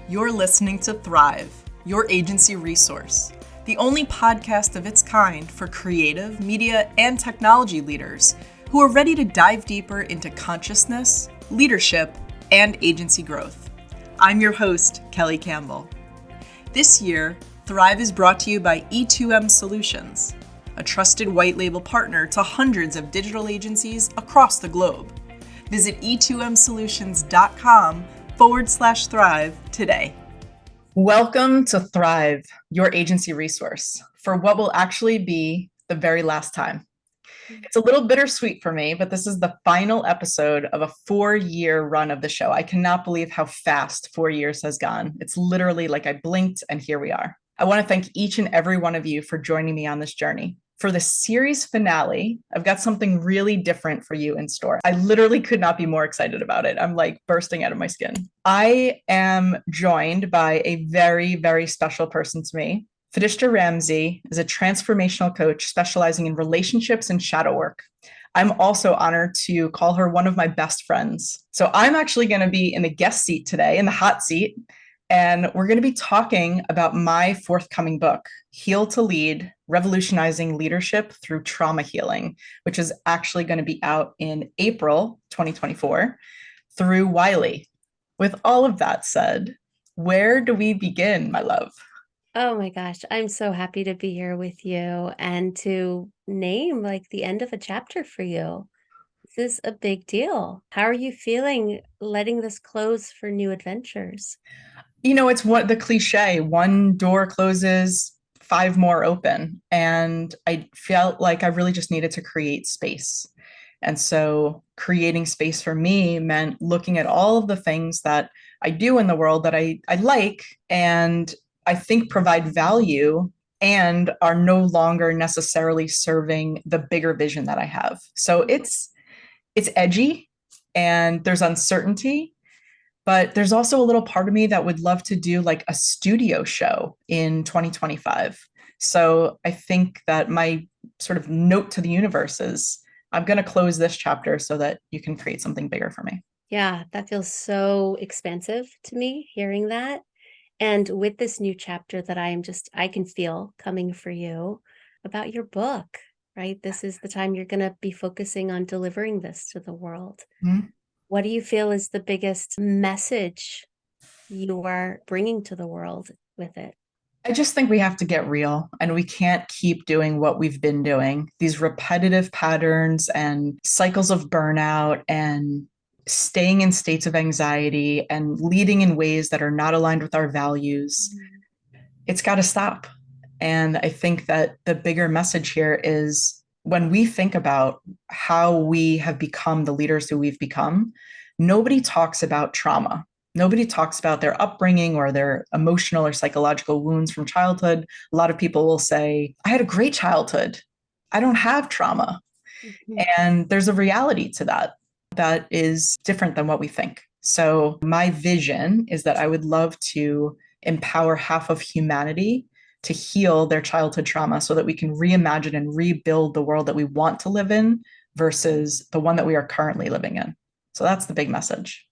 You're listening to Thrive, your agency resource, the only podcast of its kind for creative, media, and technology leaders who are ready to dive deeper into consciousness, leadership, and agency growth. I'm your host, Kelly Campbell. This year, Thrive is brought to you by E2M Solutions, a trusted white label partner to hundreds of digital agencies across the globe. Visit e2msolutions.com/thrive today. Welcome to Thrive, your agency resource, for what will actually be the very last time. It's a little bittersweet for me, but this is the final episode of a 4-year run of the show. I cannot believe how fast 4 years has gone. It's literally like I blinked and here we are. I want to thank each and every one of you for joining me on this journey. For the series finale, I've got something really different for you in store. I literally could not be more excited about it. I'm like bursting out of my skin. I am joined by a very, very special person to me. Fereshta Ramsey is a transformational coach specializing in relationships and shadow work. I'm also honored to call her one of my best friends. So I'm actually going to be in the guest seat today, in the hot seat, and we're going to be talking about my forthcoming book, Heal to Lead, Revolutionizing Leadership Through Trauma Healing, which is actually going to be out in April 2024 through Wiley. With all of that said, where do we begin, my love? Oh my gosh, I'm so happy to be here with you and to name like the end of a chapter for you. This is a big deal. How are you feeling letting this close for new adventures? You know, it's what the cliche, one door closes, 5 more open. And I felt like I really just needed to create space. And so creating space for me meant looking at all of the things that I do in the world that I like and I think provide value and are no longer necessarily serving the bigger vision that I have. So it's edgy and there's uncertainty, but there's also a little part of me that would love to do like a studio show in 2025. So I think that my sort of note to the universe is I'm going to close this chapter so that you can create something bigger for me. Yeah, that feels so expansive to me hearing that. And with this new chapter that I can feel coming for you about your book, right? This is the time you're going to be focusing on delivering this to the world. Mhm. What do you feel is the biggest message you are bringing to the world with it? I just think we have to get real and we can't keep doing what we've been doing. These repetitive patterns and cycles of burnout and staying in states of anxiety and leading in ways that are not aligned with our values. It's got to stop. And I think that the bigger message here is when we think about how we have become the leaders who we've become, nobody talks about trauma. Nobody talks about their upbringing or their emotional or psychological wounds from childhood. A lot of people will say, I had a great childhood. I don't have trauma. Mhm. And there's a reality to that that is different than what we think. So my vision is that I would love to empower half of humanity to heal their childhood trauma so that we can reimagine and rebuild the world that we want to live in versus the one that we are currently living in. So that's the big message.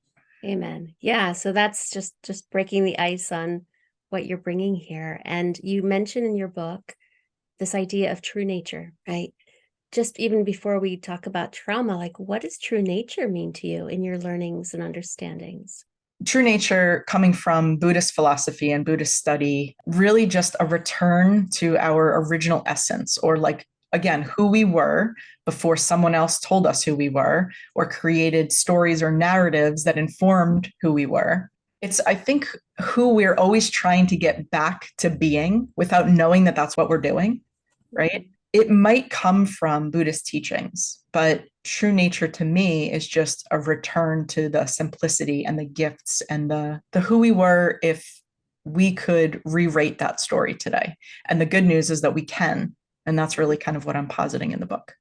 Amen. Yeah, so that's just breaking the ice on what you're bringing here. And you mentioned in your book this idea of true nature, right? Just even before we talk about trauma, like what does true nature mean to you in your learnings and understandings? True nature, coming from Buddhist philosophy and Buddhist study, really just a return to our original essence, or like, again, who we were before someone else told us who we were or created stories or narratives that informed who we were. It's, I think, who we're always trying to get back to being without knowing that that's what we're doing, right? It might come from Buddhist teachings, but true nature to me is just a return to the simplicity and the gifts and the who we were if we could rewrite that story today. And the good news is that we can. And that's really kind of what I'm positing in the book.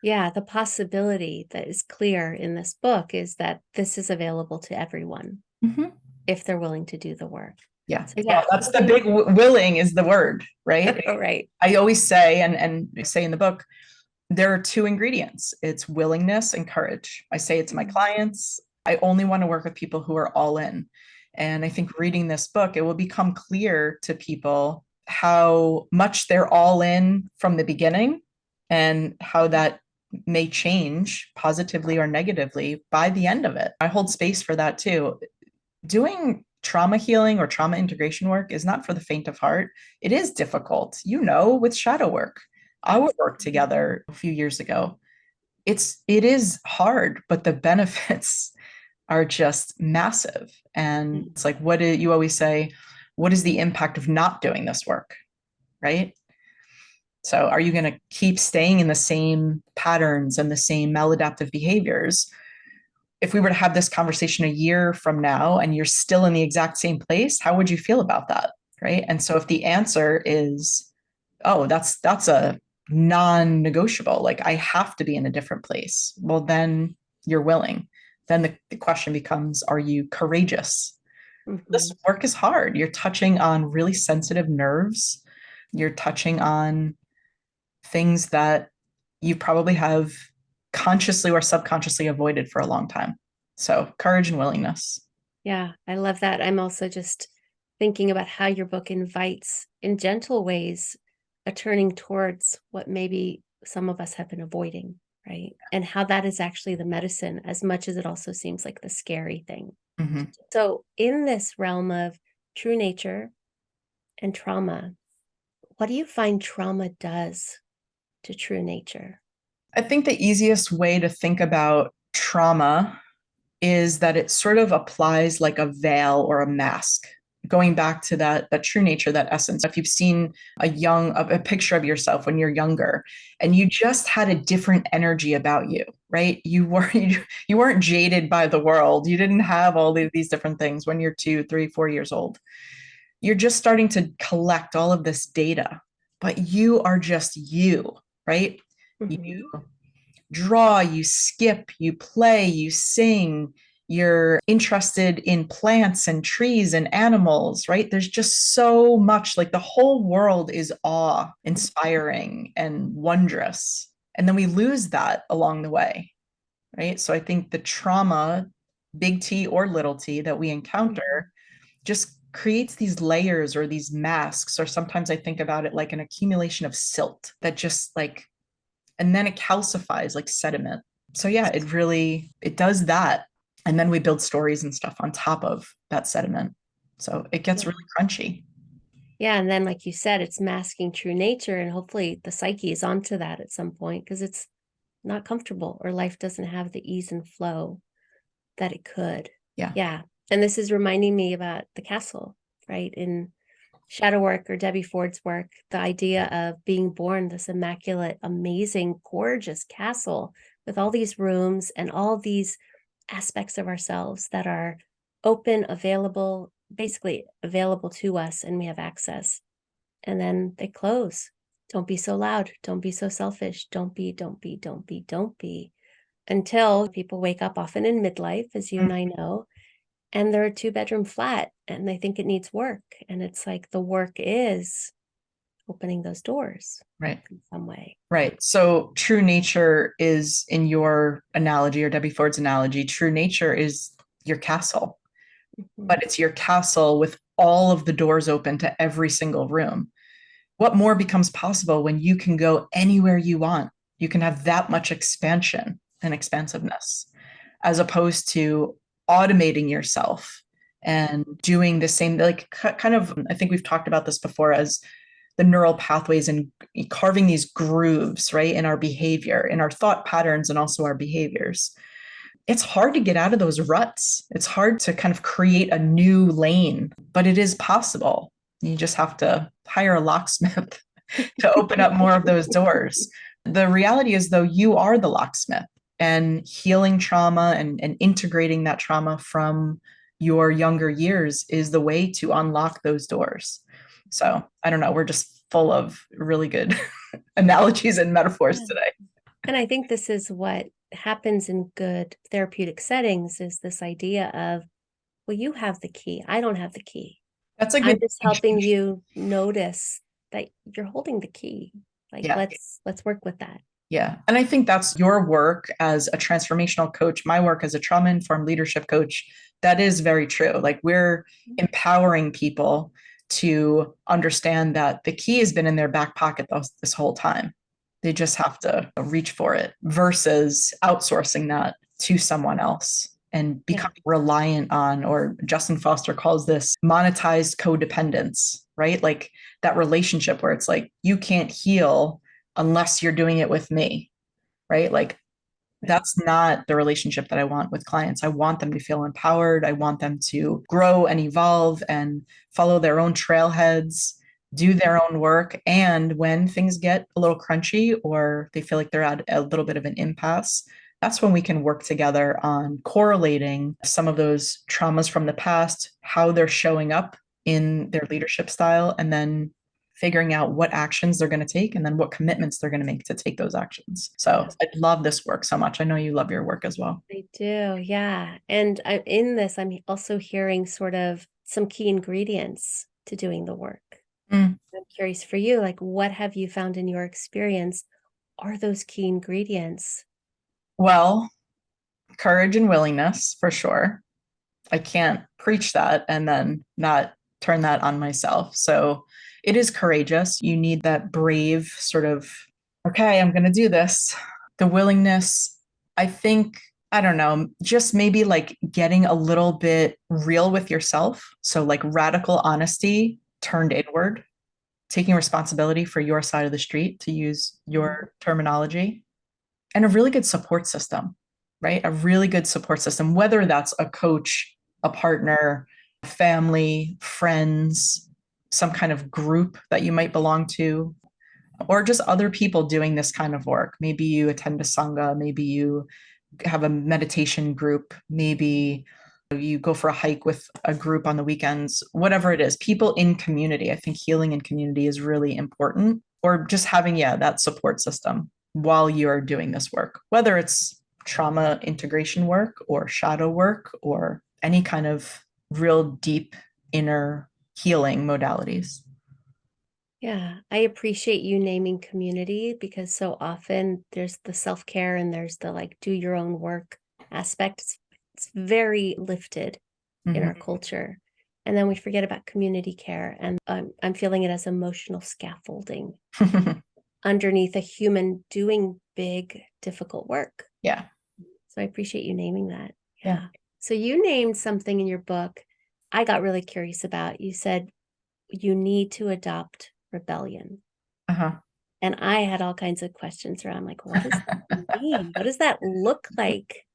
Yeah, the possibility that is clear in this book is that this is available to everyone Mm-hmm. if they're willing to do the work. Yeah. So Well, yeah, that's the big willing is the word, right? oh, right. I always say, and say in the book, there are 2 ingredients. It's willingness and courage. I say it to my clients. I only want to work with people who are all in. And I think reading this book, it will become clear to people how much they're all in from the beginning and how that may change positively or negatively by the end of it. I hold space for that too. Doing trauma healing or trauma integration work is not for the faint of heart. It is difficult, with shadow work. Our work together a few years ago, it is hard, but the benefits are just massive. And it's like, what do you always say? What is the impact of not doing this work? Right. So are you going to keep staying in the same patterns and the same maladaptive behaviors? If we were to have this conversation a year from now and you're still in the exact same place, how would you feel about that? Right. And so if the answer is, oh, that's a non-negotiable, like I have to be in a different place, well, then you're willing. Then the question becomes, are you courageous? This work is hard. You're touching on really sensitive nerves. You're touching on things that you probably have consciously or subconsciously avoided for a long time. So courage and willingness. Yeah, I love that. I'm also just thinking about how your book invites, in gentle ways, a turning towards what maybe some of us have been avoiding, right? And how that is actually the medicine, as much as it also seems like the scary thing. Mm-hmm. So, in this realm of true nature and trauma, what do you find trauma does to true nature? I think the easiest way to think about trauma is that it sort of applies like a veil or a mask. Going back to that true nature, that essence. If you've seen a picture of yourself when you're younger and you just had a different energy about you, right? You weren't jaded by the world. You didn't have all of these different things when you're 2, 3, 4 years old. You're just starting to collect all of this data, but you are just you, right? Mm-hmm. You draw, you skip, you play, you sing, you're interested in plants and trees and animals, right? There's just so much, like the whole world is awe inspiring and wondrous. And then we lose that along the way, right? So I think the trauma, big T or little t, that we encounter just creates these layers or these masks, or sometimes I think about it like an accumulation of silt that just like, and then it calcifies like sediment. So yeah, it does that. And then we build stories and stuff on top of that sediment. So it gets really crunchy. Yeah, and then like you said, it's masking true nature, and hopefully the psyche is onto that at some point because it's not comfortable or life doesn't have the ease and flow that it could. Yeah. Yeah. And this is reminding me about the castle, right? In shadow work or Debbie Ford's work, the idea of being born this immaculate, amazing, gorgeous castle with all these rooms and all these aspects of ourselves that are open, available, basically available to us, and we have access. And then they close. Don't be so loud. Don't be so selfish. Don't be. Until people wake up often in midlife, as you and I know, and they're a 2-bedroom flat and they think it needs work. And it's like the work is opening those doors, right, in some way. Right. So true nature is, in your analogy or Debbie Ford's analogy, true nature is your castle, but it's your castle with all of the doors open to every single room. What more becomes possible when you can go anywhere you want? You can have that much expansion and expansiveness, as opposed to automating yourself and doing the same, like kind of, I think we've talked about this before as the neural pathways and carving these grooves, right, in our behavior, in our thought patterns, and also our behaviors. It's hard to get out of those ruts. It's hard to kind of create a new lane, but it is possible. You just have to hire a locksmith to open up more of those doors. The reality is, though, you are the locksmith, and healing trauma and integrating that trauma from your younger years is the way to unlock those doors. So I don't know, we're just full of really good analogies and metaphors today. And I think this is what happens in good therapeutic settings, is this idea of, well, you have the key. I don't have the key. That's like I'm just helping you notice that you're holding the key. Like, yeah. let's work with that. Yeah. And I think that's your work as a transformational coach, my work as a trauma informed leadership coach. That is very true. Like we're empowering people to understand that the key has been in their back pocket this whole time. They just have to reach for it versus outsourcing that to someone else and Yeah. becoming reliant on, or Justin Foster calls this monetized codependence, right? Like that relationship where it's like, you can't heal unless you're doing it with me, right? Like Right. that's not the relationship that I want with clients. I want them to feel empowered. I want them to grow and evolve and follow their own trailheads, do their own work. And when things get a little crunchy or they feel like they're at a little bit of an impasse, that's when we can work together on correlating some of those traumas from the past, how they're showing up in their leadership style, and then figuring out what actions they're going to take and then what commitments they're going to make to take those actions. So I love this work so much. I know you love your work as well. I do, yeah. And in this, I'm also hearing sort of some key ingredients to doing the work. Mm. I'm curious for you, like what have you found in your experience are those key ingredients? Well, courage and willingness for sure. I can't preach that and then not turn that on myself. So it is courageous. You need that brave sort of, okay, I'm going to do this. The willingness, I think, I don't know, just maybe like getting a little bit real with yourself. So, like radical honesty turned inward, taking responsibility for your side of the street, to use your terminology, and a really good support system, right? A really good support system, whether that's a coach, a partner, family, friends, some kind of group that you might belong to, or just other people doing this kind of work. Maybe you attend a sangha, maybe you have a meditation group, maybe you go for a hike with a group on the weekends, whatever it is, people in community. I think healing in community is really important, or just having, yeah, that support system while you're doing this work, whether it's trauma integration work or shadow work or any kind of real deep inner healing modalities. Yeah, I appreciate you naming community because so often there's the self-care and there's the like do your own work aspect. It's very lifted in our Mhm. culture. And then we forget about community care. And I'm feeling it as emotional scaffolding underneath a human doing big, difficult work. Yeah. So I appreciate you naming that. Yeah. Yeah. So you named something in your book I got really curious about. You said you need to adopt rebellion. Uh-huh. And I had all kinds of questions around like, what does that mean? What does that look like?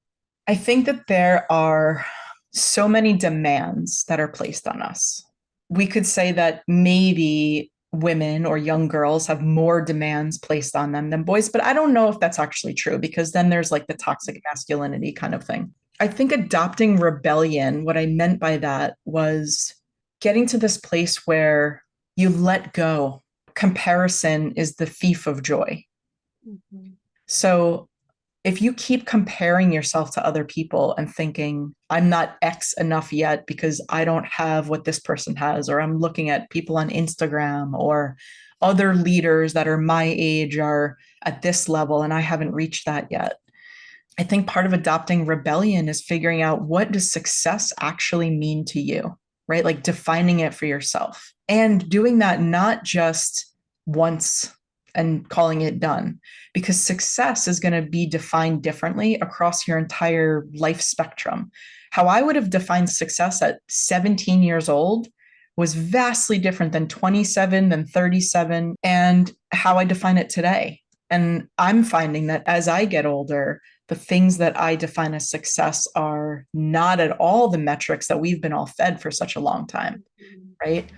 I think that there are so many demands that are placed on us. We could say that maybe women or young girls have more demands placed on them than boys, but I don't know if that's actually true, because then there's like the toxic masculinity kind of thing. I think adopting rebellion, what I meant by that was getting to this place where you let go. Comparison is the thief of joy. Mhm. So if you keep comparing yourself to other people and thinking, I'm not X enough yet because I don't have what this person has, or I'm looking at people on Instagram or other leaders that are my age are at this level and I haven't reached that yet. I think part of adopting rebellion is figuring out, what does success actually mean to you, right? Like defining it for yourself and doing that not just once and calling it done, because success is going to be defined differently across your entire life spectrum. How I would have defined success at 17 years old was vastly different than 27, than 37, and how I define it today. And I'm finding that as I get older, the things that I define as success are not at all the metrics that we've been all fed for such a long time, right?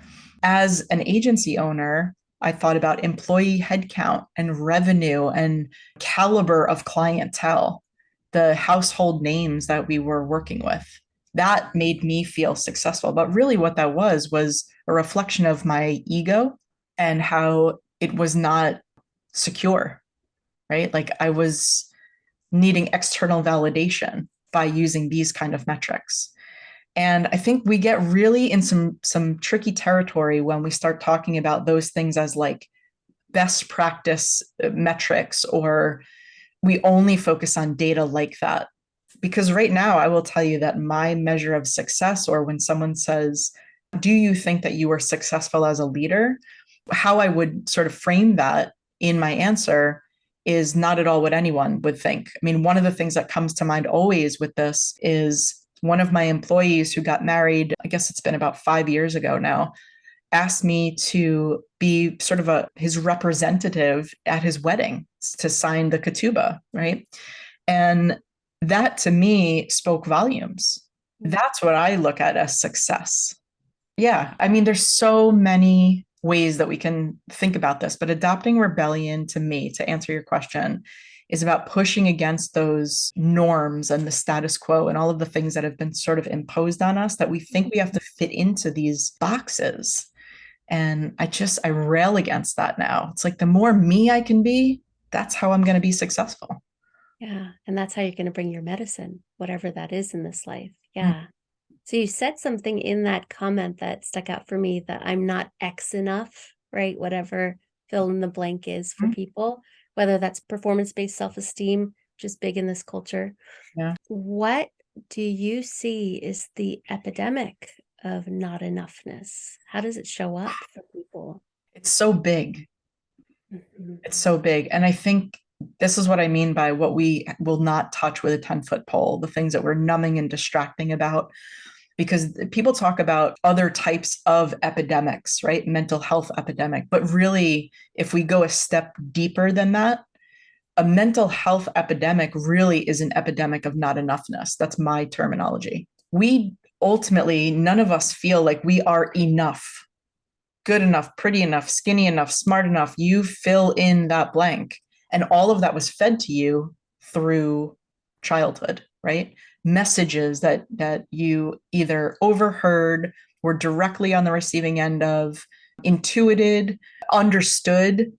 As an agency owner, I thought about employee headcount and revenue and caliber of clientele, the household names that we were working with. That made me feel successful. But really, what that was a reflection of my ego and how it was not secure, right? Like I was needing external validation by using these kind of metrics. And I think we get really in some tricky territory when we start talking about those things as like best practice metrics, or we only focus on data like that. Because right now, I will tell you that my measure of success, or when someone says, do you think that you were successful as a leader? How I would sort of frame that in my answer is not at all what anyone would think. I mean, one of the things that comes to mind always with this is one of my employees who got married, I guess it's been about 5 years ago now, asked me to be sort of his representative at his wedding to sign the ketubah, right? And that to me spoke volumes. That's what I look at as success. Yeah, I mean, there's so many ways that we can think about this, but adopting rebellion to me, to answer your question, is about pushing against those norms and the status quo and all of the things that have been sort of imposed on us that we think we have to fit into these boxes. And I rail against that now. It's like the more me I can be, that's how I'm going to be successful. Yeah. And that's how you're going to bring your medicine, whatever that is in this life. Yeah. So you said something in that comment that stuck out for me, that I'm not X enough, right? Whatever fill in the blank is for people, whether that's performance-based self-esteem, which is big in this culture. Yeah. What do you see is the epidemic of not enoughness? How does it show up for people? It's so big. Mhm. It's so big. And I think this is what I mean by what we will not touch with a 10-foot pole, the things that we're numbing and distracting about. Because people talk about other types of epidemics, right? Mental health epidemic. But really, if we go a step deeper than that, a mental health epidemic really is an epidemic of not enoughness. That's my terminology. We ultimately, none of us feel like we are enough, good enough, pretty enough, skinny enough, smart enough. You fill in that blank. And all of that was fed to you through childhood, right? Messages that you either overheard, were directly on the receiving end of, intuited, understood,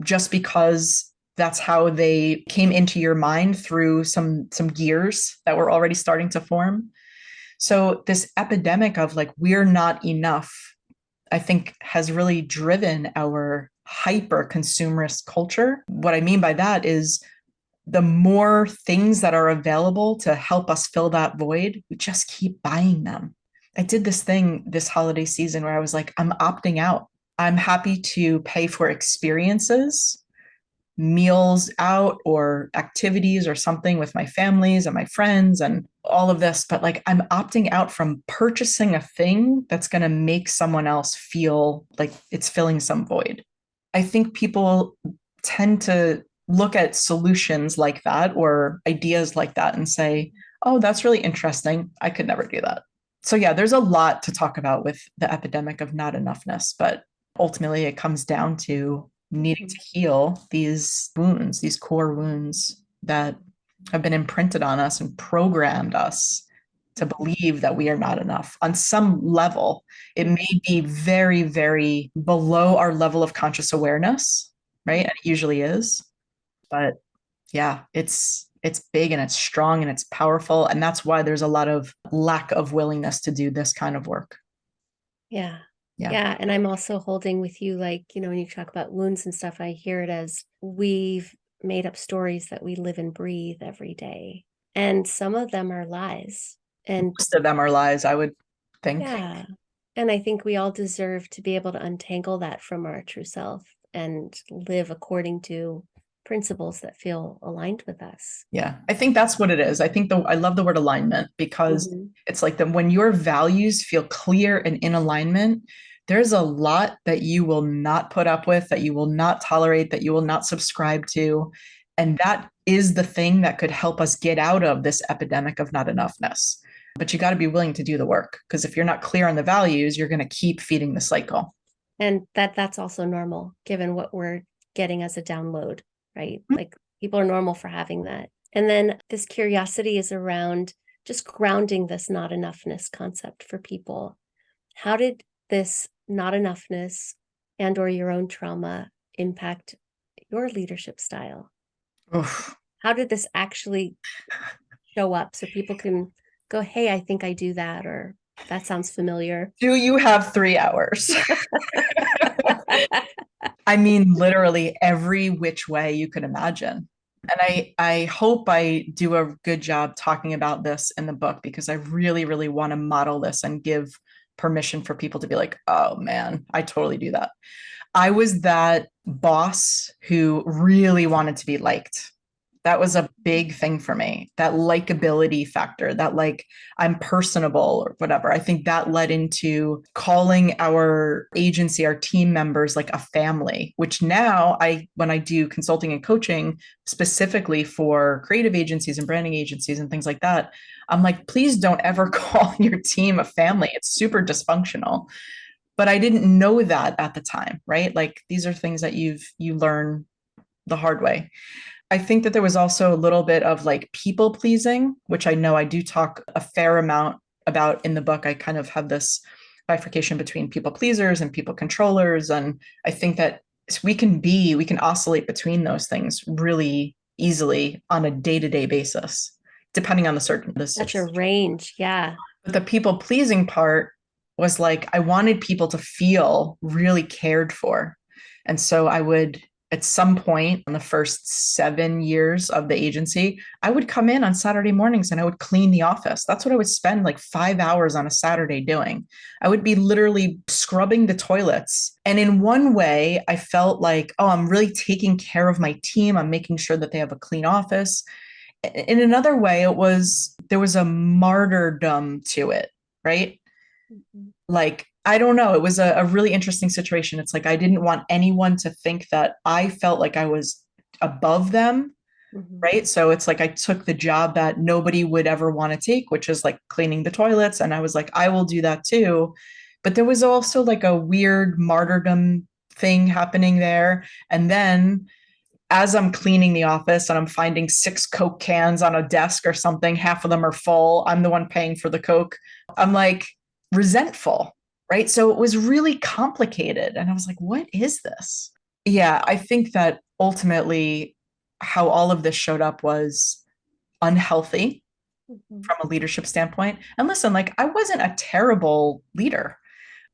just because that's how they came into your mind through some gears that were already starting to form. So this epidemic of like, we're not enough, I think has really driven our hyper consumerist culture. What I mean by that is the more things that are available to help us fill that void, we just keep buying them. I did this thing this holiday season where I was like, I'm opting out. I'm happy to pay for experiences, meals out or activities or something with my families and my friends and all of this. But like, I'm opting out from purchasing a thing that's going to make someone else feel like it's filling some void. I think people tend to look at solutions like that or ideas like that and say, oh, that's really interesting. I could never do that. So, yeah, there's a lot to talk about with the epidemic of not enoughness, but ultimately it comes down to needing to heal these wounds, these core wounds that have been imprinted on us and programmed us to believe that we are not enough on some level. It may be very, very below our level of conscious awareness, right? And it usually is. But yeah, it's big and it's strong and it's powerful. And that's why there's a lot of lack of willingness to do this kind of work. Yeah. Yeah. Yeah. And I'm also holding with you, like, when you talk about wounds and stuff, I hear it as we've made up stories that we live and breathe every day. And some of them are lies. And Most of them are lies, I would think. yeah. And I think we all deserve to be able to untangle that from our true self and live according to principles that feel aligned with us. Yeah, I think that's what it is. I love the word alignment because it's like that when your values feel clear and in alignment, there's a lot that you will not put up with, that you will not tolerate, that you will not subscribe to. And that is the thing that could help us get out of this epidemic of not enoughness. But you got to be willing to do the work, because if you're not clear on the values, you're going to keep feeding the cycle. And that's also normal given what we're getting as a download, right? Like people are normal for having that. And then this curiosity is around just grounding this not enoughness concept for people. How did this not enoughness and or your own trauma impact your leadership style? Oof. How did this actually show up so people can go, hey, I think I do that, or that sounds familiar? Do you have 3 hours? I mean, literally every which way you could imagine. And I hope I do a good job talking about this in the book because I really, really want to model this and give permission for people to be like, oh man, I totally do that. I was that boss who really wanted to be liked. That was a big thing for me. That likability factor, that like I'm personable or whatever. I think that led into calling our agency, our team members like a family, which now when I do consulting and coaching specifically for creative agencies and branding agencies and things like that, I'm like, please don't ever call your team a family. It's super dysfunctional. But I didn't know that at the time, right? Like these are things that you learn the hard way. I think that there was also a little bit of like people pleasing, which I know I do talk a fair amount about in the book. I kind of have this bifurcation between people pleasers and people controllers. And I think that we can oscillate between those things really easily on a day-to-day basis, depending on Such a range. Yeah. but the people pleasing part was like, I wanted people to feel really cared for. And so I would, at some point in the first 7 years of the agency, I would come in on Saturday mornings and I would clean the office. That's what I would spend like 5 hours on a Saturday doing. I would be literally scrubbing the toilets. And in one way, I felt like, oh, I'm really taking care of my team. I'm making sure that they have a clean office. In another way, there was a martyrdom to it, right? Mhm. Like, I don't know, it was a really interesting situation. It's like I didn't want anyone to think that I felt like I was above them, Mhm. right? So it's like I took the job that nobody would ever want to take, which is like cleaning the toilets. And I was like, I will do that too. But there was also like a weird martyrdom thing happening there. And then as I'm cleaning the office and I'm finding 6 Coke cans on a desk or something, half of them are full. I'm the one paying for the Coke. I'm like resentful, right? So it was really complicated. And I was like, what is this? Yeah, I think that ultimately how all of this showed up was unhealthy Mhm. from a leadership standpoint. And listen, like I wasn't a terrible leader.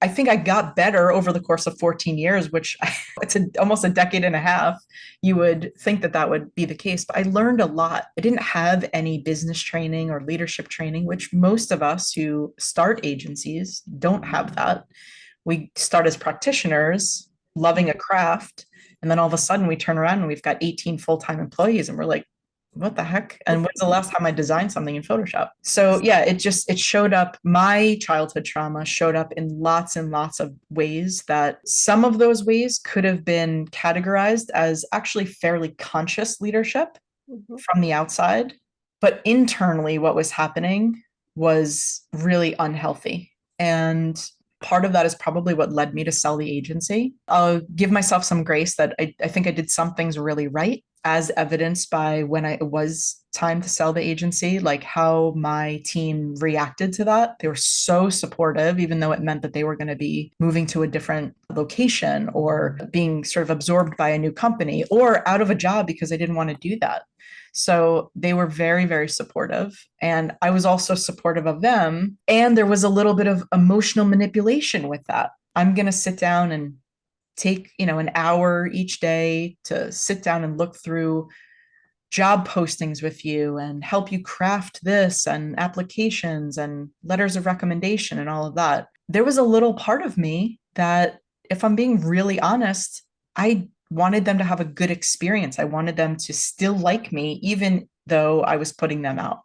I think I got better over the course of 14 years, which it's almost a decade and a half. You would think that that would be the case, but I learned a lot. I didn't have any business training or leadership training, which most of us who start agencies don't have that. We start as practitioners, loving a craft, and then all of a sudden we turn around and we've got 18 full-time employees and we're like, what the heck? And when's the last time I designed something in Photoshop? So yeah, it showed up. My childhood trauma showed up in lots and lots of ways that some of those ways could have been categorized as actually fairly conscious leadership Mhm. from the outside. But internally, what was happening was really unhealthy. And part of that is probably what led me to sell the agency. I'll give myself some grace that I think I did some things really right, as evidenced by when it was time to sell the agency, like how my team reacted to that. They were so supportive, even though it meant that they were going to be moving to a different location or being sort of absorbed by a new company or out of a job because they didn't want to do that. So they were very, very supportive. And I was also supportive of them. And there was a little bit of emotional manipulation with that. I'm going to sit down and take, an hour each day to sit down and look through job postings with you and help you craft this and applications and letters of recommendation and all of that. There was a little part of me that, if I'm being really honest, I wanted them to have a good experience. I wanted them to still like me, even though I was putting them out.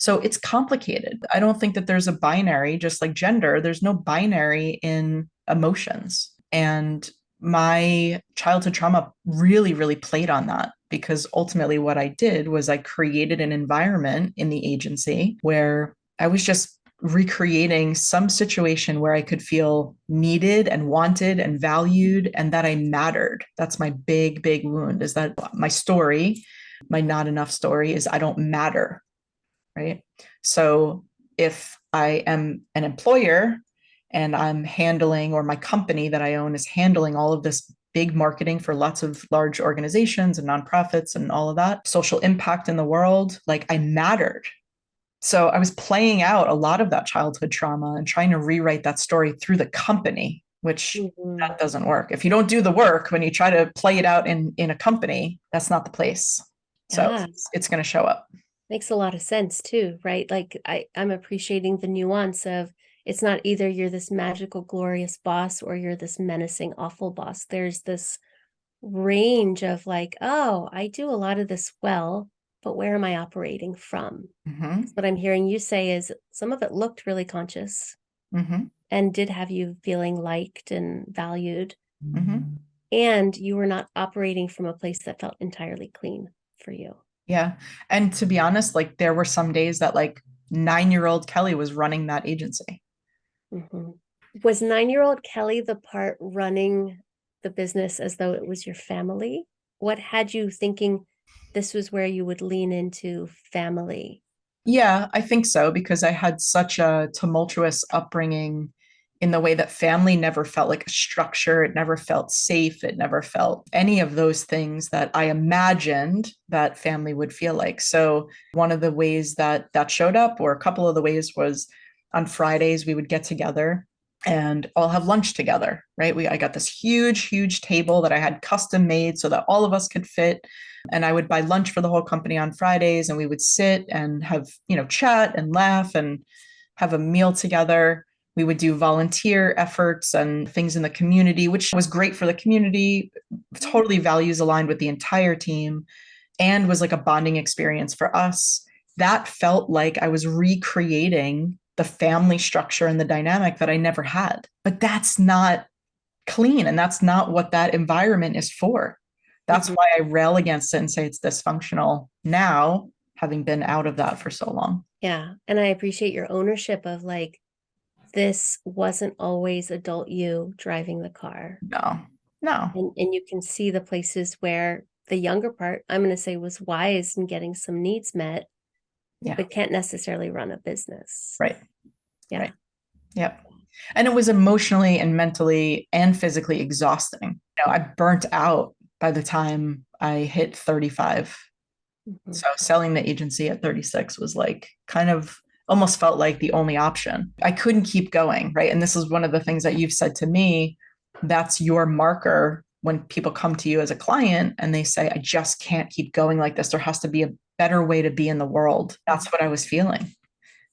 So it's complicated. I don't think that there's a binary, just like gender, there's no binary in emotions. And my childhood trauma really, really played on that because ultimately what I did was I created an environment in the agency where I was just recreating some situation where I could feel needed and wanted and valued and that I mattered. That's my big, big wound, is that my story, my not enough story, is I don't matter, right? So if I am an employer and I'm handling, or my company that I own is handling all of this big marketing for lots of large organizations and nonprofits and all of that, social impact in the world, like I mattered. So I was playing out a lot of that childhood trauma and trying to rewrite that story through the company, which Mhm. that doesn't work. If you don't do the work, when you try to play it out in a company, that's not the place. So Yeah, it's going to show up. makes a lot of sense too, right? Like I'm appreciating the nuance of it's not either you're this magical, glorious boss or you're this menacing, awful boss. There's this range of like, oh, I do a lot of this well, but where am I operating from? Mm-hmm. 'Cause what I'm hearing you say is some of it looked really conscious Mm-hmm. and did have you feeling liked and valued, Mm-hmm. and you were not operating from a place that felt entirely clean for you. Yeah. And to be honest, like there were some days that like 9-year-old Kelly was running that agency. Mhm. Was 9-year-old Kelly the part running the business as though it was your family? What had you thinking this was where you would lean into family? Yeah, I think so because I had such a tumultuous upbringing in the way that family never felt like a structure. It never felt safe. It never felt any of those things that I imagined that family would feel like. So, one of the ways that that showed up, or a couple of the ways, was on Fridays we would get together and all have lunch together, right? I got this huge table that I had custom made so that all of us could fit, and I would buy lunch for the whole company on Fridays, and we would sit and have, chat and laugh and have a meal together. We would do volunteer efforts and things in the community, which was great for the community, totally values aligned with the entire team, and was like a bonding experience for us. That felt like I was recreating the family structure and the dynamic that I never had. But that's not clean, and that's not what that environment is for. That's Mhm. why I rail against it and say it's dysfunctional now, having been out of that for so long. Yeah, and I appreciate your ownership of like this wasn't always adult you driving the car. No, no. And you can see the places where the younger part, I'm going to say, was wise in getting some needs met, Yeah. but can't necessarily run a business. Right. Yeah. Right. Yep. And it was emotionally and mentally and physically exhausting. I burnt out by the time I hit 35. Mhm. So selling the agency at 36 was like kind of almost felt like the only option. I couldn't keep going, right? And this is one of the things that you've said to me. That's your marker when people come to you as a client and they say, I just can't keep going like this. There has to be a better way to be in the world. That's what I was feeling.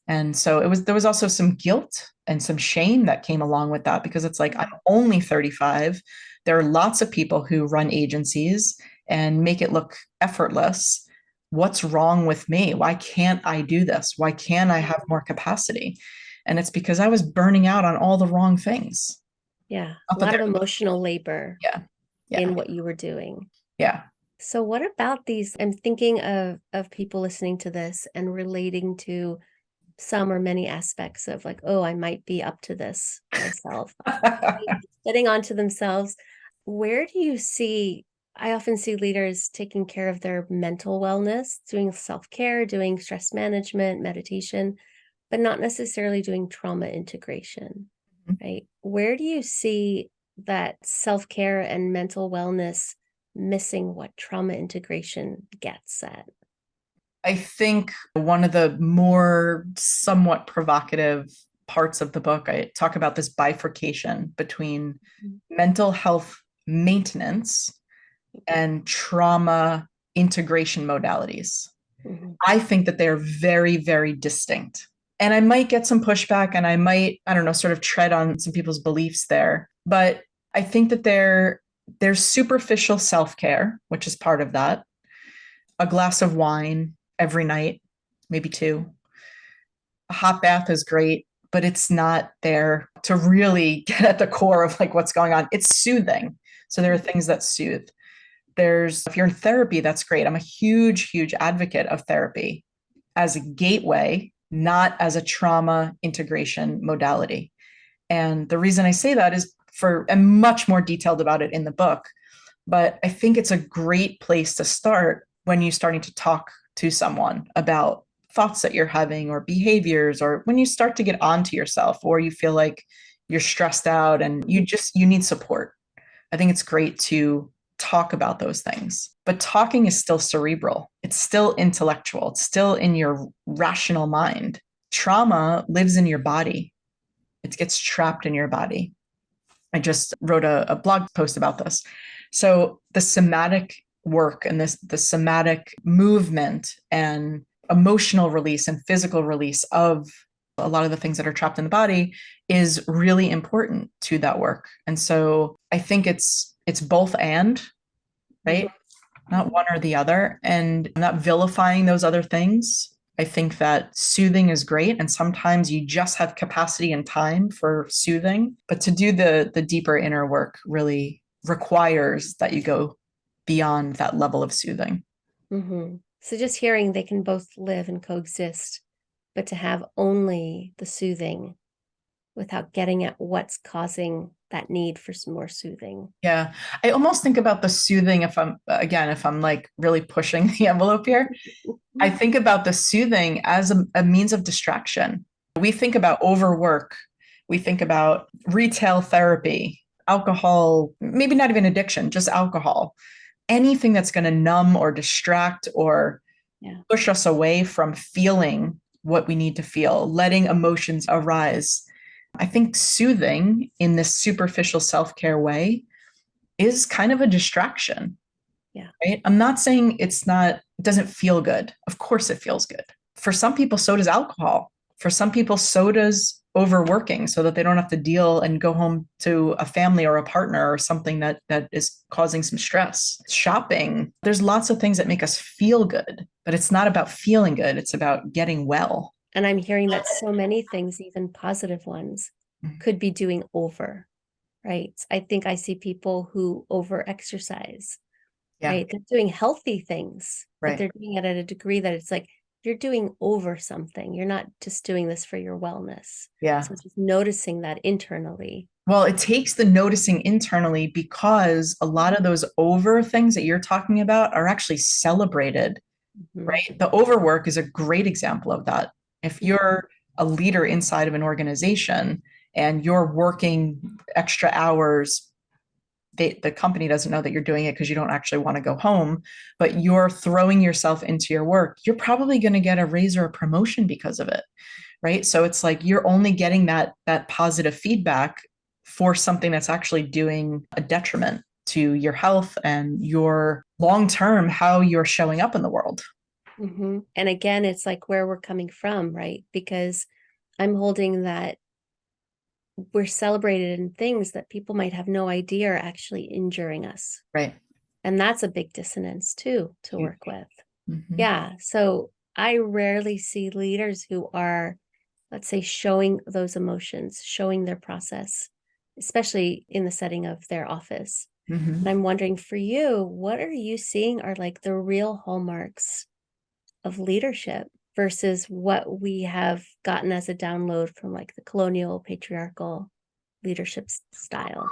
And so there was also some guilt and some shame that came along with that because it's like, I'm only 35. There are lots of people who run agencies and make it look effortless. What's wrong with me? Why can't I do this? Why can't I have more capacity? And it's because I was burning out on all the wrong things. Yeah. A Not that lot of they're, emotional labor yeah, yeah, in what you were doing. yeah. So what about these? I'm thinking of people listening to this and relating to some or many aspects of like, oh, I might be up to this myself, getting onto themselves. Where do you see? I often see leaders taking care of their mental wellness, doing self-care, doing stress management, meditation, but not necessarily doing trauma integration, right? Where do you see that self-care and mental wellness missing what trauma integration gets at? I think one of the more somewhat provocative parts of the book, I talk about this bifurcation between mental health maintenance and trauma integration modalities. Mhm. I think that they're very distinct. And I might get some pushback and I might, I don't know, sort of tread on some people's beliefs there. But I think that there's superficial self-care, which is part of that. A glass of wine every night, maybe two. A hot bath is great, but it's not there to really get at the core of like what's going on. It's soothing. So there are things that soothe. If you're in therapy, that's great. I'm a huge advocate of therapy as a gateway, not as a trauma integration modality. And the reason I say that is I'm much more detailed about it in the book, but I think it's a great place to start when you're starting to talk to someone about thoughts that you're having or behaviors, or when you start to get onto yourself or you feel like you're stressed out and you need support. I think it's great to talk about those things. But talking is still cerebral. It's still intellectual. It's still in your rational mind. Trauma lives in your body. It gets trapped in your body. I just wrote a blog post about this. So the somatic work and the somatic movement and emotional release and physical release of a lot of the things that are trapped in the body is really important to that work. And so I think it's both and, right? Not one or the other. And I'm not vilifying those other things. I think that soothing is great. And sometimes you just have capacity and time for soothing. But to do the deeper inner work really requires that you go beyond that level of soothing. Mm-hmm. So just hearing they can both live and coexist, but to have only the soothing without getting at what's causing that need for some more soothing. Yeah. I almost think about the soothing if I'm like really pushing the envelope here. I think about the soothing as a means of distraction. We think about overwork. We think about retail therapy, alcohol, maybe not even addiction, just alcohol. Anything that's going to numb or distract or push us away from feeling what we need to feel, letting emotions arise. I think soothing in this superficial self-care way is kind of a distraction. Yeah. Right. I'm not saying it doesn't feel good. Of course it feels good. For some people, so does alcohol. For some people, so does overworking so that they don't have to deal and go home to a family or a partner or something that is causing some stress. Shopping. There's lots of things that make us feel good, but it's not about feeling good. It's about getting well. And I'm hearing that so many things, even positive ones, could be doing over, right? I think I see people who over exercise, right? They're doing healthy things, but they're doing it at a degree that it's like you're doing over something. You're not just doing this for your wellness. Yeah. So just noticing that internally. Well, it takes the noticing internally because a lot of those over things that you're talking about are actually celebrated, right? The overwork is a great example of that. If you're a leader inside of an organization and you're working extra hours, the company doesn't know that you're doing it because you don't actually want to go home, but you're throwing yourself into your work, you're probably going to get a raise or a promotion because of it, right? So it's like you're only getting that positive feedback for something that's actually doing a detriment to your health and your long-term how you're showing up in the world. Mm-hmm. And again, it's like where we're coming from, right? Because I'm holding that we're celebrated in things that people might have no idea are actually injuring us. Right. And that's a big dissonance too to work with. Mm-hmm. Yeah. So I rarely see leaders who are, let's say, showing those emotions, showing their process, especially in the setting of their office. Mm-hmm. And I'm wondering for you, what are you seeing are like the real hallmarks of leadership versus what we have gotten as a download from like the colonial patriarchal leadership style?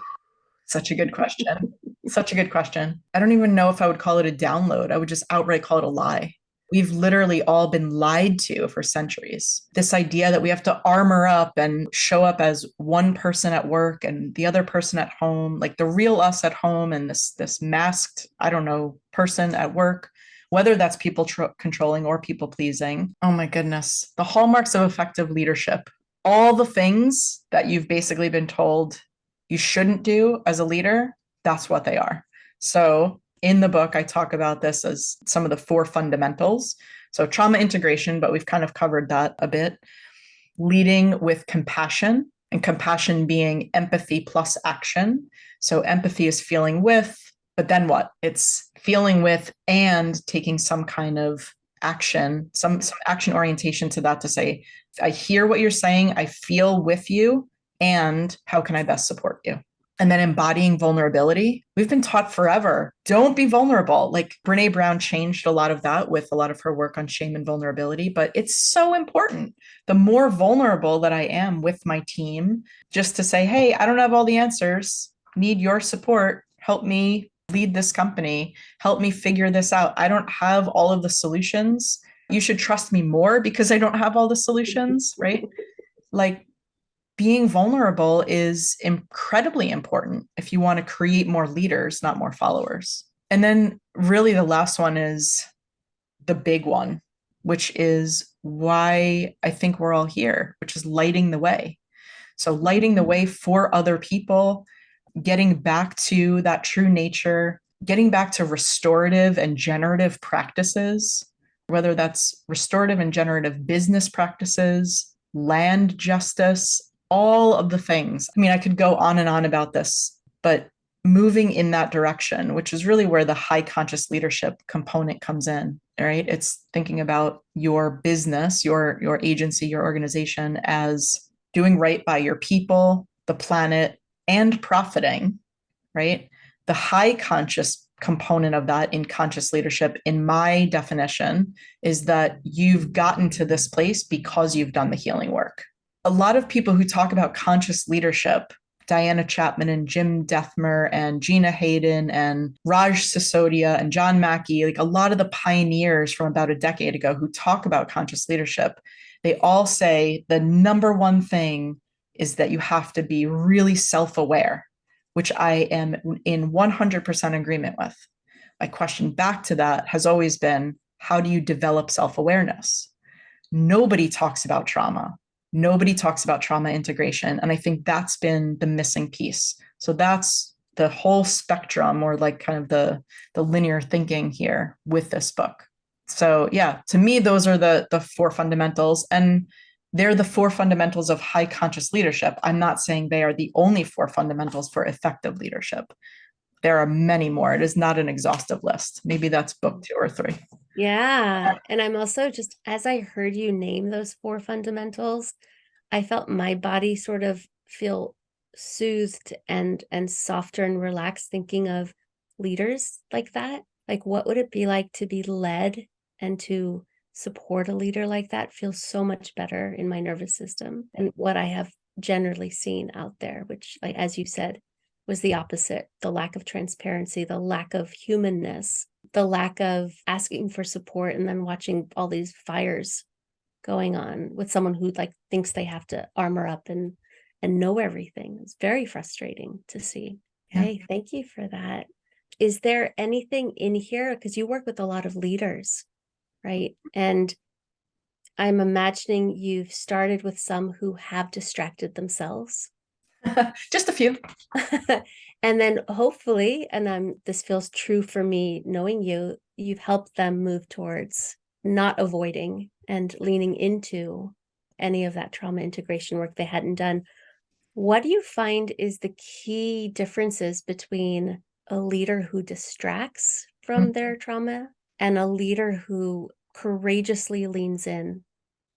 Such a good question. Such a good question. I don't even know if I would call it a download. I would just outright call it a lie. We've literally all been lied to for centuries. This idea that we have to armor up and show up as one person at work and the other person at home, like the real us at home and this masked, I don't know, person at work, whether that's people controlling or people pleasing. Oh my goodness. The hallmarks of effective leadership, all the things that you've basically been told you shouldn't do as a leader, that's what they are. So in the book, I talk about this as some of the 4 fundamentals. So trauma integration, but we've kind of covered that a bit. Leading with compassion, and compassion being empathy plus action. So empathy is feeling with, but then what? It's feeling with and taking some kind of action, some action orientation to that to say, I hear what you're saying, I feel with you, and how can I best support you? And then embodying vulnerability. We've been taught forever, don't be vulnerable. Like Brene Brown changed a lot of that with a lot of her work on shame and vulnerability, but it's so important. The more vulnerable that I am with my team, just to say, hey, I don't have all the answers, need your support, help me lead this company, help me figure this out. I don't have all of the solutions. You should trust me more because I don't have all the solutions, right? Like being vulnerable is incredibly important if you want to create more leaders, not more followers. And then really the last one is the big one, which is why I think we're all here, which is lighting the way. So lighting the way for other people, getting back to that true nature, getting back to restorative and generative practices, whether that's restorative and generative business practices, land justice, all of the things. I mean, I could go on and on about this, but moving in that direction, which is really where the high conscious leadership component comes in, right? It's thinking about your business, your agency, your organization as doing right by your people, the planet, and profiting, right? The high conscious component of that in conscious leadership, in my definition, is that you've gotten to this place because you've done the healing work. A lot of people who talk about conscious leadership, Diana Chapman and Jim Dethmer and Gina Hayden and Raj Sisodia and John Mackey, like a lot of the pioneers from about a decade ago who talk about conscious leadership, they all say the number one thing is that you have to be really self-aware, which I am in 100% agreement with. My question back to that has always been, how do you develop self-awareness? Nobody talks about trauma. Nobody talks about trauma integration. And I think that's been the missing piece. So that's the whole spectrum, or like kind of the linear thinking here with this book. So yeah, to me, those are the four fundamentals. And they're the four fundamentals of high conscious leadership. I'm not saying they are the only four fundamentals for effective leadership. There are many more. It is not an exhaustive list. Maybe that's book 2 or 3. Yeah. And I'm also just, as I heard you name those four fundamentals, I felt my body sort of feel soothed and softer and relaxed, thinking of leaders like that. Like, what would it be like to be led and to support a leader like that? Feels so much better in my nervous system and what I have generally seen out there, which, like, as you said, was the opposite: the lack of transparency, the lack of humanness, the lack of asking for support, and then watching all these fires going on with someone who like thinks they have to armor up and know everything. It's very frustrating to see. Yeah. Hey, thank you for that. Is there anything in here, because you work with a lot of leaders, right? And I'm imagining you've started with some who have distracted themselves. Just a few. And then hopefully, and this feels true for me knowing you, you've helped them move towards not avoiding and leaning into any of that trauma integration work they hadn't done. What do you find is the key differences between a leader who distracts from their trauma and a leader who courageously leans in?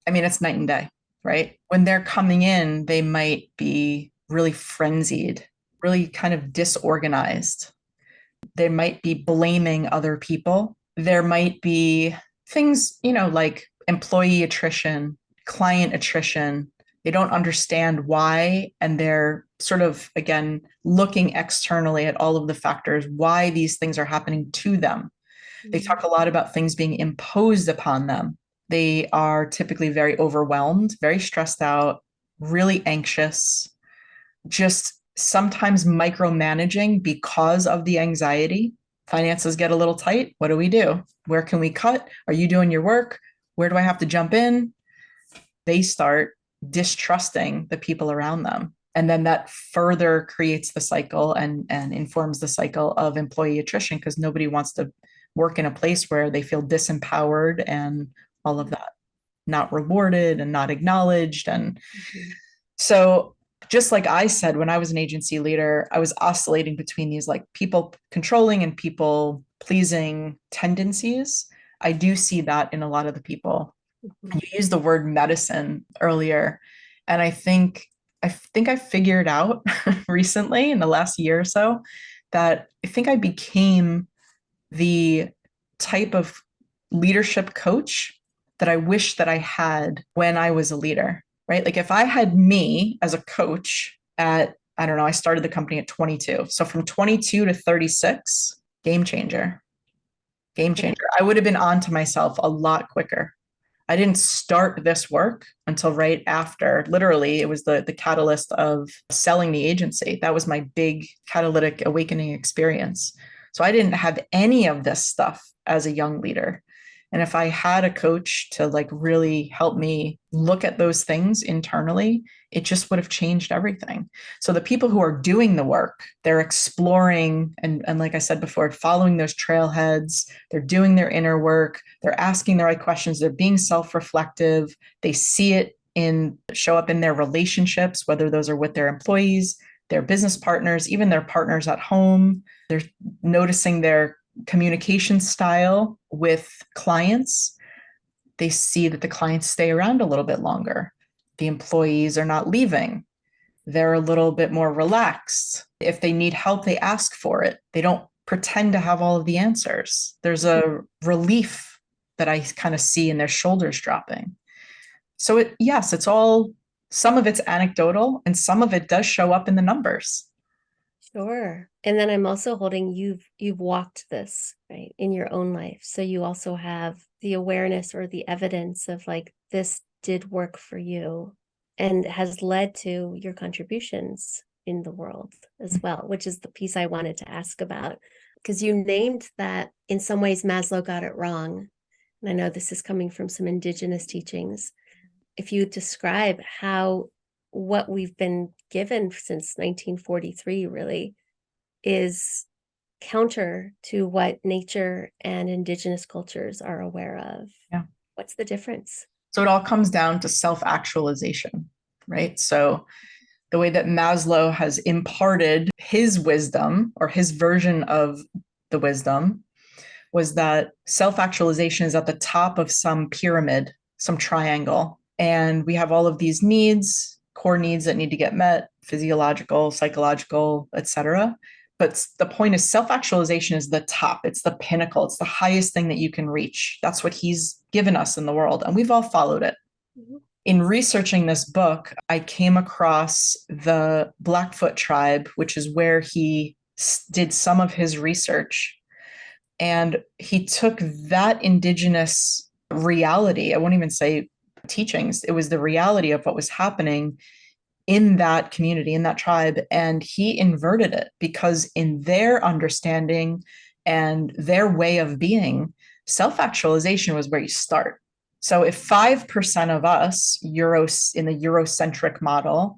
I mean, it's night and day, right? When they're coming in, they might be really frenzied, really kind of disorganized. They might be blaming other people. There might be things, like employee attrition, client attrition. They don't understand why. And they're sort of, again, looking externally at all of the factors, why these things are happening to them. They talk a lot about things being imposed upon them. They are typically very overwhelmed, very stressed out, really anxious, just sometimes micromanaging because of the anxiety. Finances get a little tight. What do we do? Where can we cut? Are you doing your work? Where do I have to jump in? They start distrusting the people around them. And then that further creates the cycle and informs the cycle of employee attrition, because nobody wants to work in a place where they feel disempowered and all of that, not rewarded and not acknowledged. And so just like I said, when I was an agency leader, I was oscillating between these like people controlling and people pleasing tendencies. I do see that in a lot of the people. You used the word medicine earlier, and I think I figured out recently in the last year or so that I think I became the type of leadership coach that I wish that I had when I was a leader, right? Like if I had me as a coach at, I don't know, I started the company at 22. So from 22 to 36, game changer. Game changer. I would have been on to myself a lot quicker. I didn't start this work until right after. Literally, it was the catalyst of selling the agency. That was my big catalytic awakening experience. So I didn't have any of this stuff as a young leader. And if I had a coach to like really help me look at those things internally, it just would have changed everything. So the people who are doing the work, they're exploring and like I said before, following those trailheads, they're doing their inner work, they're asking the right questions, they're being self-reflective, they see it show up in their relationships, whether those are with their employees, their business partners, even their partners at home. They're noticing their communication style with clients. They see that the clients stay around a little bit longer. The employees are not leaving. They're a little bit more relaxed. If they need help, they ask for it. They don't pretend to have all of the answers. There's a relief that I kind of see in their shoulders dropping. So yes, it's all, some of it's anecdotal and some of it does show up in the numbers. Sure. And then I'm also holding you've walked this, right, in your own life. So you also have the awareness or the evidence of like this did work for you and has led to your contributions in the world as well, which is the piece I wanted to ask about. Because you named that in some ways Maslow got it wrong. And I know this is coming from some indigenous teachings. If you describe how what we've been given since 1943 really is counter to what nature and indigenous cultures are aware of. Yeah. What's the difference? So it all comes down to self-actualization, right? So the way that Maslow has imparted his wisdom or his version of the wisdom was that self-actualization is at the top of some pyramid, some triangle. And we have all of these needs, core needs that need to get met, physiological, psychological, etc. But the point is self-actualization is the top. It's the pinnacle. It's the highest thing that you can reach. That's what he's given us in the world. And we've all followed it. Mm-hmm. In researching this book, I came across the Blackfoot tribe, which is where he did some of his research. And he took that indigenous reality, I won't even say teachings, it was the reality of what was happening in that community, in that tribe, and he inverted it because in their understanding and their way of being, self-actualization was where you start. So if 5% of us in the Eurocentric model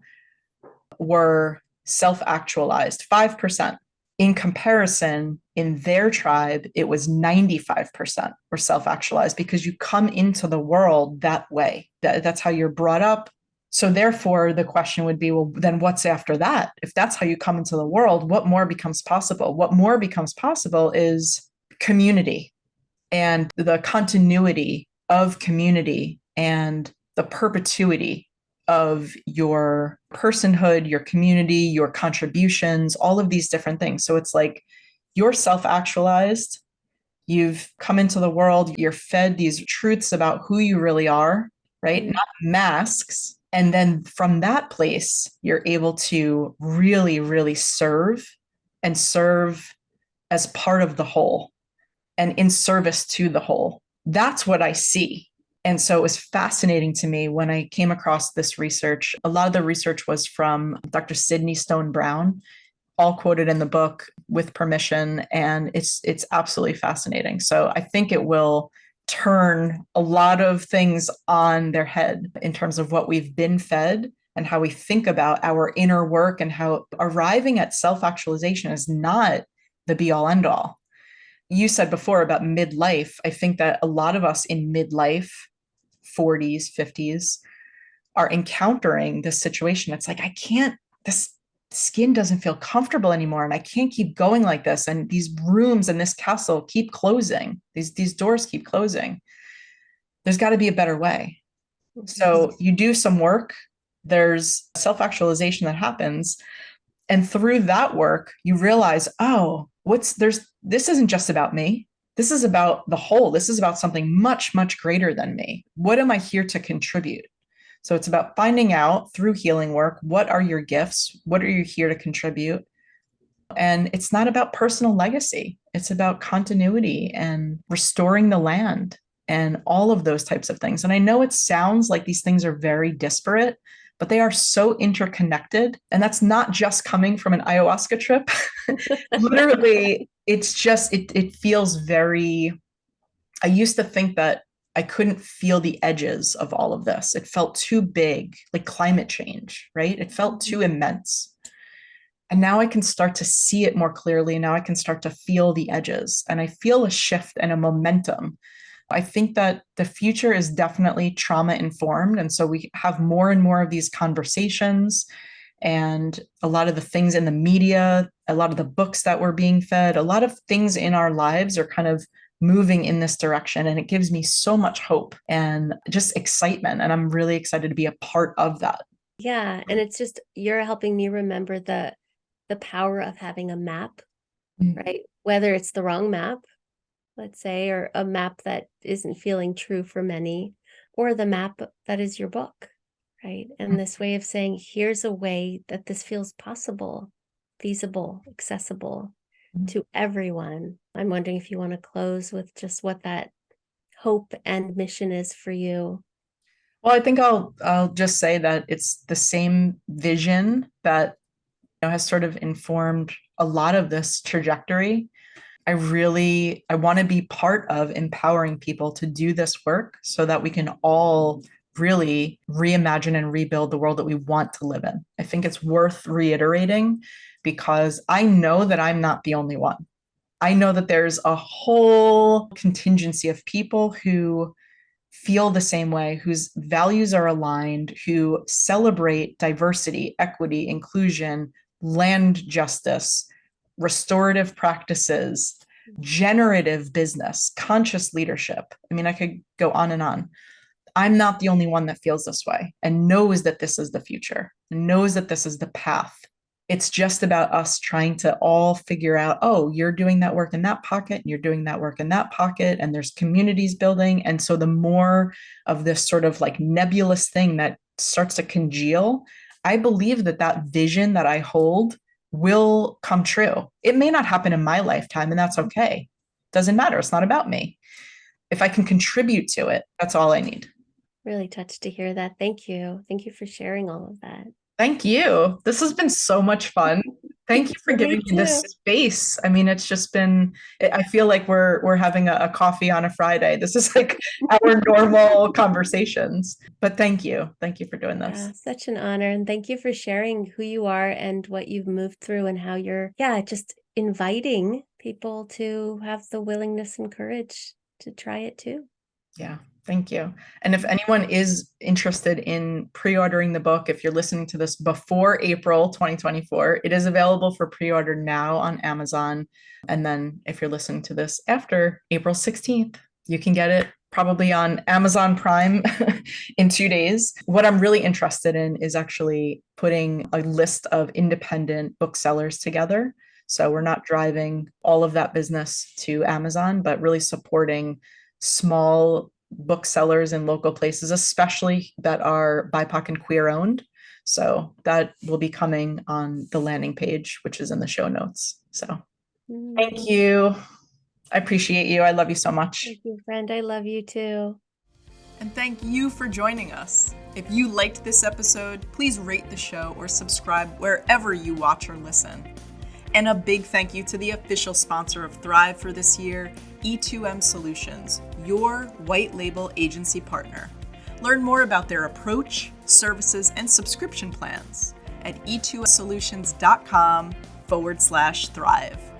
were self-actualized, 5%, in comparison, in their tribe, it was 95% were self-actualized because you come into the world that way. That's how you're brought up. So therefore, the question would be, well, then what's after that? If that's how you come into the world, what more becomes possible? What more becomes possible is community and the continuity of community and the perpetuity of your personhood, your community, your contributions, all of these different things. So it's like you're self-actualized, you've come into the world, you're fed these truths about who you really are, right? Not masks. And then from that place, you're able to really, really serve and serve as part of the whole and in service to the whole. That's what I see. And so it was fascinating to me when I came across this research. A lot of the research was from Dr. Sidney Stone Brown, all quoted in the book with permission. And it's absolutely fascinating. So I think it will turn a lot of things on their head in terms of what we've been fed and how we think about our inner work and how arriving at self-actualization is not the be all end all. You said before about midlife. I think that a lot of us in midlife, 40s, 50s, are encountering this situation. It's like, this skin doesn't feel comfortable anymore. And I can't keep going like this. And these rooms in this castle keep closing. These doors keep closing. There's got to be a better way. So you do some work, there's self-actualization that happens. And through that work, you realize, oh, this isn't just about me. This is about the whole. This is about something much, much greater than me. What am I here to contribute? So it's about finding out through healing work, what are your gifts? What are you here to contribute? And it's not about personal legacy. It's about continuity and restoring the land and all of those types of things. And I know it sounds like these things are very disparate, but they are so interconnected. And that's not just coming from an ayahuasca trip. Literally, it's just, it feels very I used to think that I couldn't feel the edges of all of this. It felt too big, like climate change, right? It felt too immense. And now I can start to see it more clearly. Now I can start to feel the edges, and I feel a shift and a momentum. I think that the future is definitely trauma informed. And so we have more and more of these conversations, and a lot of the things in the media, a lot of the books that we're being fed, a lot of things in our lives are kind of moving in this direction. And it gives me so much hope and just excitement. And I'm really excited to be a part of that. Yeah. And it's just, you're helping me remember the power of having a map, right? Whether it's the wrong map, let's say, or a map that isn't feeling true for many, or the map that is your book, right? And this way of saying, here's a way that this feels possible, feasible, accessible to everyone. I'm wondering if you want to close with just what that hope and mission is for you. Well, I think I'll just say that it's the same vision that has sort of informed a lot of this trajectory. I want to be part of empowering people to do this work so that we can all really reimagine and rebuild the world that we want to live in. I think it's worth reiterating because I know that I'm not the only one. I know that there's a whole contingency of people who feel the same way, whose values are aligned, who celebrate diversity, equity, inclusion, land justice, restorative practices, generative business, conscious leadership. I mean, I could go on and on. I'm not the only one that feels this way and knows that this is the future, and knows that this is the path. It's just about us trying to all figure out, oh, you're doing that work in that pocket, and you're doing that work in that pocket, and there's communities building. And so the more of this sort of like nebulous thing that starts to congeal, I believe that that vision that I hold will come true. It may not happen in my lifetime, and that's okay. Doesn't matter. It's not about me. If I can contribute to it, that's all I need. Really touched to hear that. Thank you. Thank you for sharing all of that. Thank you. This has been so much fun. Thank you for giving me this space. I mean, it's just been, I feel like we're having a coffee on a Friday. This is like our normal conversations. But thank you. Thank you for doing this. Yeah, such an honor. And thank you for sharing who you are and what you've moved through and how you're, just inviting people to have the willingness and courage to try it too. Yeah. Thank you. And if anyone is interested in pre-ordering the book, if you're listening to this before April 2024, it is available for pre-order now on Amazon. And then if you're listening to this after April 16th, you can get it probably on Amazon Prime in 2 days. What I'm really interested in is actually putting a list of independent booksellers together. So we're not driving all of that business to Amazon, but really supporting small booksellers in local places, especially that are BIPOC and queer owned. So that will be coming on the landing page, which is in the show notes. So thank you. I appreciate you. I love you so much. Thank you, friend. I love you too. And thank you for joining us. If you liked this episode, please rate the show or subscribe wherever you watch or listen. And a big thank you to the official sponsor of Thrive for this year, E2M Solutions, your white label agency partner. Learn more about their approach, services, and subscription plans at e2solutions.com/thrive.